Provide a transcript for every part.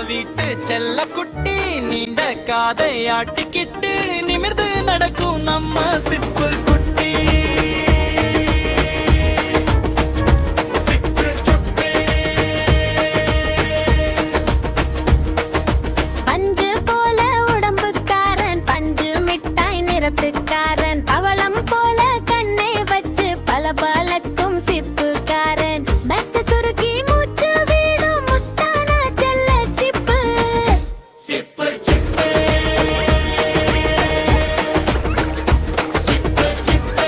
வீட்டு செல்ல குட்டி நீண்ட காதை ஆட்டிக்கிட்டு நிமிர்ந்து நடக்கும் நம்ம சிப்பு குட்டி. பஞ்சு போல உடம்புக்காரன், பஞ்சு மிட்டாய் நிறத்துக்காரன், பவளம் போல கண்ணை வச்சு பல பலக்கும் சிப்புக்காரன், பச்ச சுருக்கி மூச்சு வீடும் முத்தான செல்ல சிப்பு. சிப்பு சிப்பு சிப்பு சிப்பு.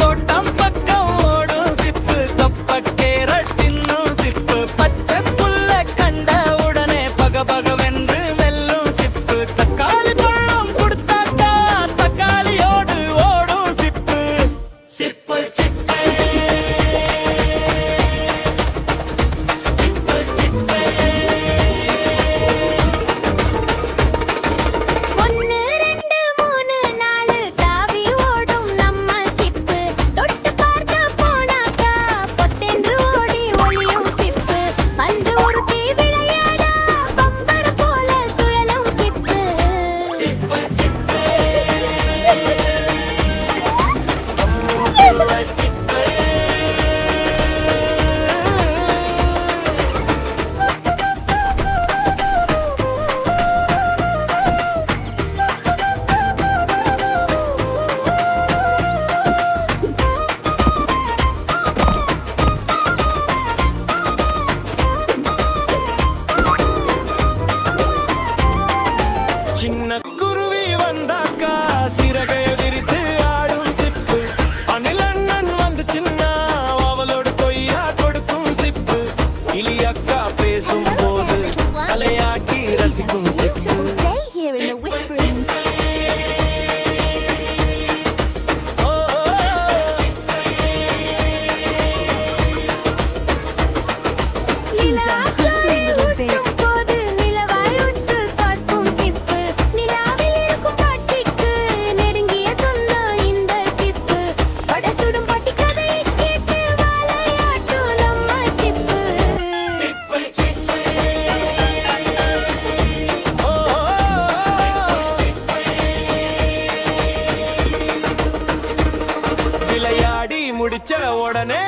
தோட்டம் பக்கம் ஓடும் சிப்பு, தொப்ப கேரட் தின்னும் சிப்பு, பச்சை புல்ல கண்ட உடனே பகபகவென்று மெல்லும் சிப்பு, தக்காளி பழம் கொடுத்தாக்கா தக்காளியோடு ஓடும் சிப்பு. சிப்பு சிப்பு சிப்பு சிப்பு. ஒன்னு ரெண்டு மூணு நாலு தாவி ஓடும் நம்ம சிப்பு, தொட்டு பார்க்க போனாக்கா பொத்தென்று ஓடி ஒளியும் சிப்பு, வந்து ஒருத்தி விளையாடா பம்பர போல சுழலும் சிப்பு. சிப்பு சிப்பு சிப்பு. சின்ன குருவி வந்தாக்கா சிறகை விரித்து ஆடும் சிப்பு, அணிலண்ணன் வந்துச்சுன்னா அவளோடு கொய்யா கொடுக்கும் சிப்பு, இலியக்கா பேசும் போது தலையாக்கி ரசிக்கும் சிப்பு. Stay here in the whispering. ஓ, நிலாக்காய் ஊட்டும் போது நிலவாய் உற்று பார்க்கும் சிப்பு, நிலாவில் இருக்கும் பாட்டிக்கு நெருங்கிய சொந்தம் இந்த சிப்பு, படசுடும் பாட்டி கதையை கேட்டு வாழையாட்டும் நம்ம சிப்பு. சிப்பு சிப்பு. ஓ, விளையாடி முடிச்ச உடனே